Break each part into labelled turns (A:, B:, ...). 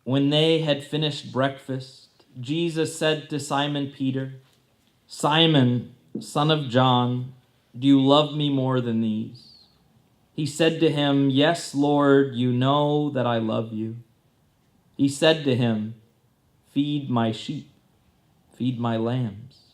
A: When they had finished breakfast, Jesus said to Simon Peter, "Simon, son of John, do you love me more than these?" He said to him, "Yes, Lord, you know that I love you." He said to him, "Feed my sheep, feed my lambs."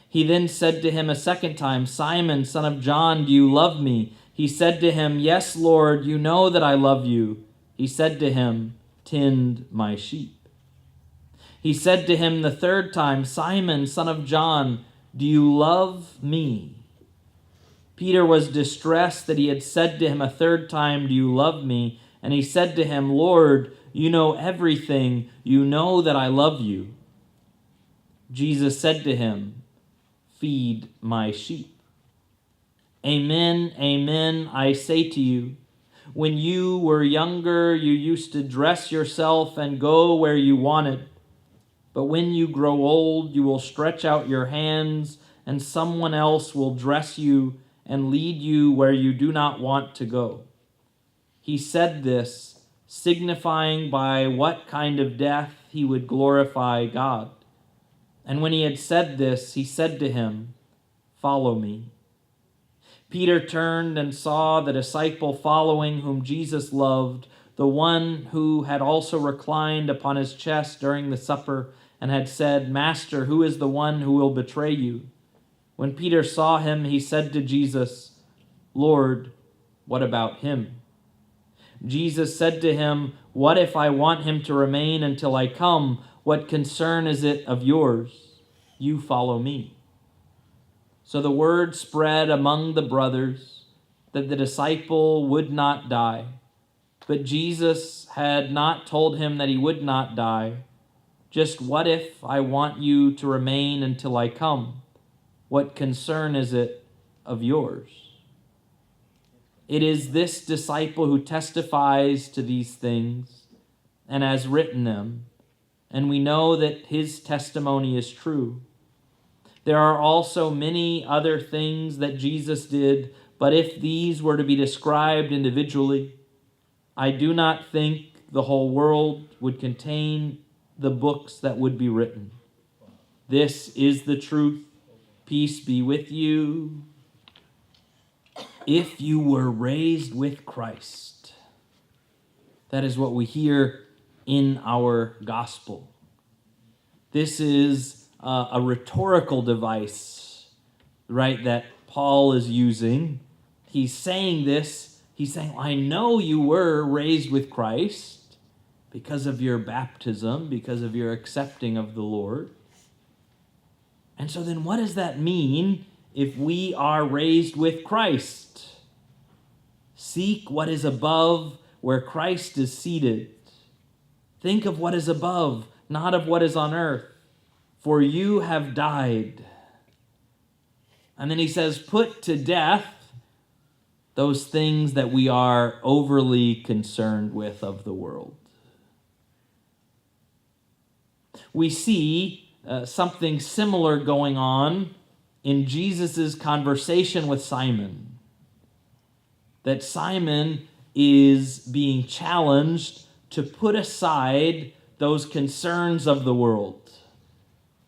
A: He then said to him a second time, "Simon, son of John, do you love me?" He said to him, "Yes, Lord, you know that I love you." He said to him, "Tend my sheep." He said to him the third time, "Simon, son of John, do you love me?" Peter was distressed that he had said to him a third time, "Do you love me?" And he said to him, "Lord, you know everything. You know that I love you." Jesus said to him, "Feed my sheep. Amen, amen, I say to you, when you were younger, you used to dress yourself and go where you wanted. But when you grow old, you will stretch out your hands, and someone else will dress you and lead you where you do not want to go." He said this, signifying by what kind of death he would glorify God. And when he had said this, he said to him, "Follow me." Peter turned and saw the disciple following whom Jesus loved, the one who had also reclined upon his chest during the supper and had said, "Master, who is the one who will betray you?" When Peter saw him, he said to Jesus, "Lord, what about him?" Jesus said to him, "What if I want him to remain until I come? What concern is it of yours? You follow me." So the word spread among the brothers that the disciple would not die. But Jesus had not told him that he would not die. Just what if I want you to remain until I come? What concern is it of yours? It is this disciple who testifies to these things and has written them, and we know that his testimony is true. There are also many other things that Jesus did, but if these were to be described individually, I do not think the whole world would contain the books that would be written. This is the truth. Peace be with you. If you were raised with Christ, that is what we hear in our gospel. This is a rhetorical device, right, that Paul is using. He's saying this. He's saying, I know you were raised with Christ because of your baptism, because of your accepting of the Lord. And so then what does that mean if we are raised with Christ? Seek what is above where Christ is seated. Think of what is above, not of what is on earth. For you have died. And then he says, put to death those things that we are overly concerned with of the world. We see something similar going on in Jesus' conversation with Simon. That Simon is being challenged to put aside those concerns of the world,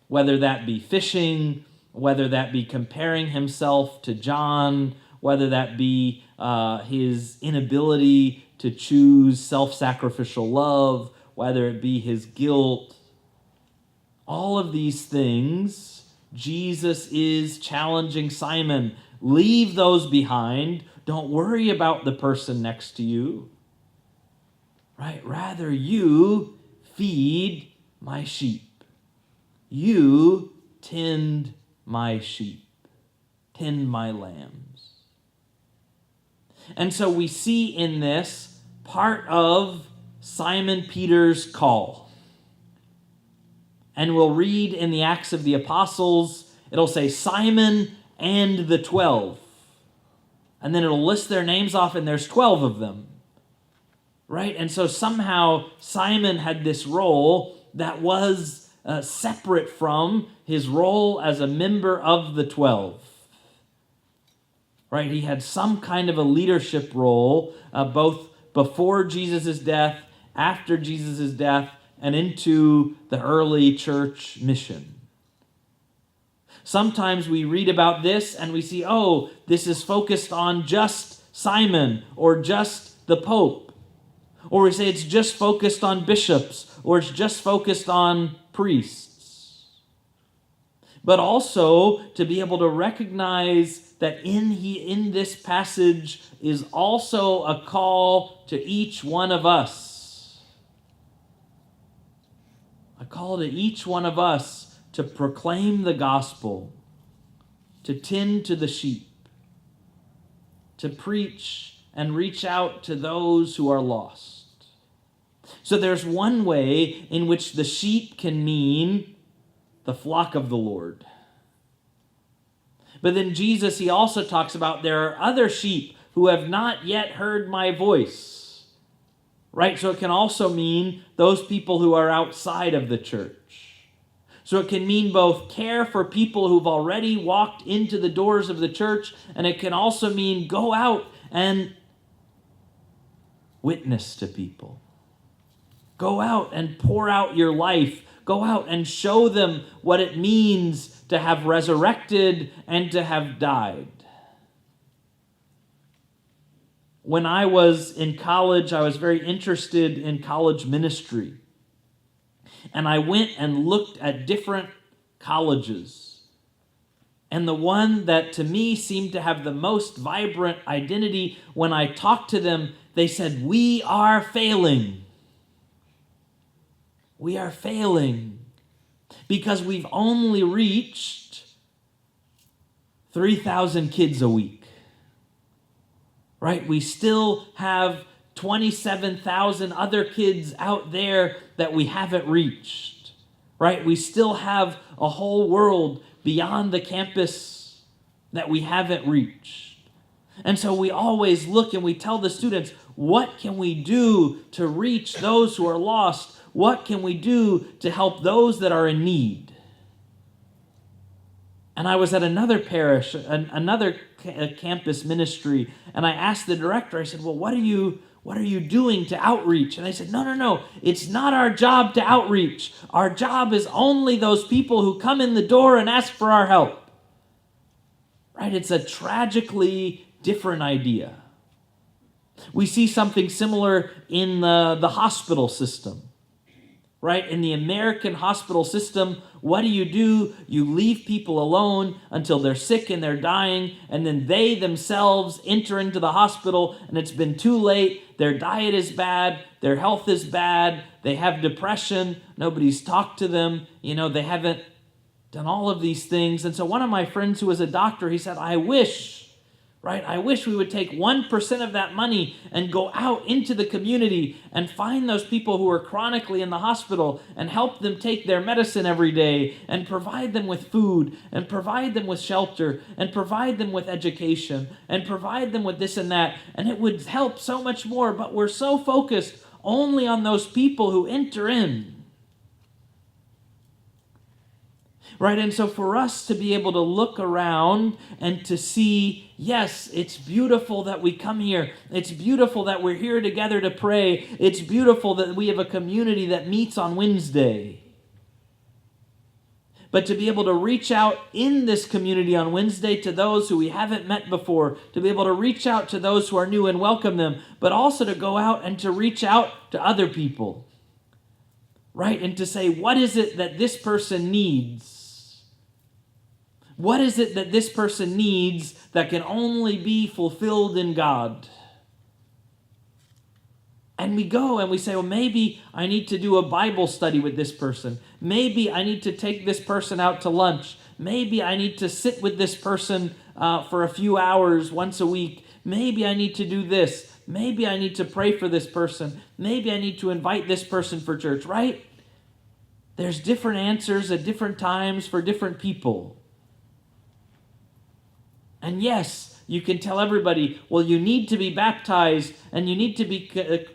A: whether that be fishing, whether that be comparing himself to John, whether that be his inability to choose self-sacrificial love, whether it be his guilt. All of these things, Jesus is challenging Simon. Leave those behind. Don't worry about the person next to you. Right? Rather, you feed my sheep. You tend my sheep. Tend my lambs. And so we see in this part of Simon Peter's call. And we'll read in the Acts of the Apostles, it'll say Simon and the 12. And then it'll list their names off, and there's 12 of them. Right? And so somehow Simon had this role that was separate from his role as a member of the 12. Right? He had some kind of a leadership role, both before Jesus' death after Jesus' death and into the early church mission. Sometimes we read about this and we see, oh, this is focused on just Simon or just the Pope. Or we say it's just focused on bishops or it's just focused on priests. But also to be able to recognize that in this passage is also a call to each one of us. A call to each one of us to proclaim the gospel, to tend to the sheep, to preach and reach out to those who are lost. So there's one way in which the sheep can mean the flock of the Lord. But then Jesus, he also talks about there are other sheep who have not yet heard my voice. Right? So it can also mean those people who are outside of the church. So it can mean both care for people who've already walked into the doors of the church, and it can also mean go out and witness to people. Go out and pour out your life. Go out and show them what it means to have resurrected and to have died. When I was in college, I was very interested in college ministry. And I went and looked at different colleges. And the one that to me seemed to have the most vibrant identity, when I talked to them, they said, "We are failing. We are failing because we've only reached 3,000 kids a week." Right? We still have 27,000 other kids out there that we haven't reached. Right? We still have a whole world beyond the campus that we haven't reached. And so we always look and we tell the students, what can we do to reach those who are lost? What can we do to help those that are in need? And I was at another parish, another campus ministry, and I asked the director, I said, well, what are you doing to outreach? And they said, no, it's not our job to outreach. Our job is only those people who come in the door and ask for our help. Right? It's a tragically different idea. We see something similar in the hospital system. Right? In the American hospital system, what do? You leave people alone until they're sick and they're dying, and then they themselves enter into the hospital, and it's been too late. Their diet is bad. Their health is bad. They have depression. Nobody's talked to them. They haven't done all of these things. And so one of my friends who was a doctor, he said, I wish we would take 1% of that money and go out into the community and find those people who are chronically in the hospital and help them take their medicine every day and provide them with food and provide them with shelter and provide them with education and provide them with this and that. And it would help so much more, but we're so focused only on those people who enter in. Right, and so for us to be able to look around and to see, yes, it's beautiful that we come here. It's beautiful that we're here together to pray. It's beautiful that we have a community that meets on Wednesday. But to be able to reach out in this community on Wednesday to those who we haven't met before, to be able to reach out to those who are new and welcome them, but also to go out and to reach out to other people. Right, and to say, what is it that this person needs? What is it that this person needs that can only be fulfilled in God? And we go and we say, well, maybe I need to do a Bible study with this person. Maybe I need to take this person out to lunch. Maybe I need to sit with this person for a few hours once a week. Maybe I need to do this. Maybe I need to pray for this person. Maybe I need to invite this person for church, right? There's different answers at different times for different people. And yes, you can tell everybody, well, you need to be baptized, and you need to be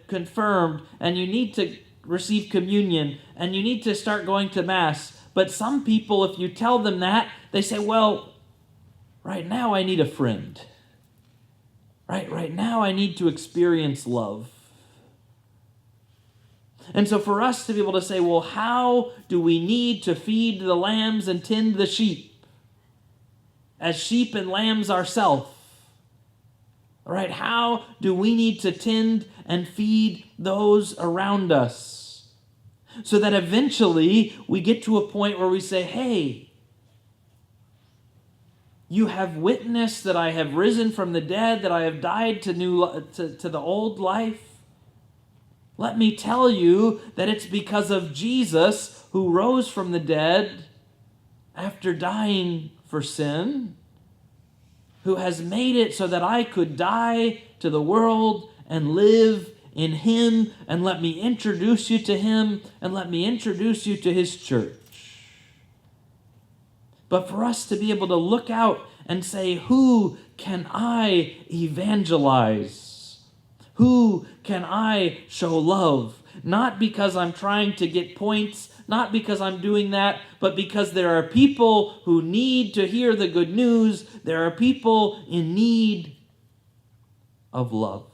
A: confirmed, and you need to receive communion, and you need to start going to Mass. But some people, if you tell them that, they say, well, right now I need a friend. Right now I need to experience love. And so for us to be able to say, well, how do we need to feed the lambs and tend the sheep? As sheep and lambs ourselves. All right, how do we need to tend and feed those around us? So that eventually we get to a point where we say, hey, you have witnessed that I have risen from the dead, that I have died to the old life. Let me tell you that it's because of Jesus who rose from the dead after dying for sin, who has made it so that I could die to the world and live in him, and let me introduce you to him, and let me introduce you to his church. But for us to be able to look out and say, who can I evangelize? Who can I show love? Not because I'm trying to get points, not because I'm doing that, but because there are people who need to hear the good news. There are people in need of love.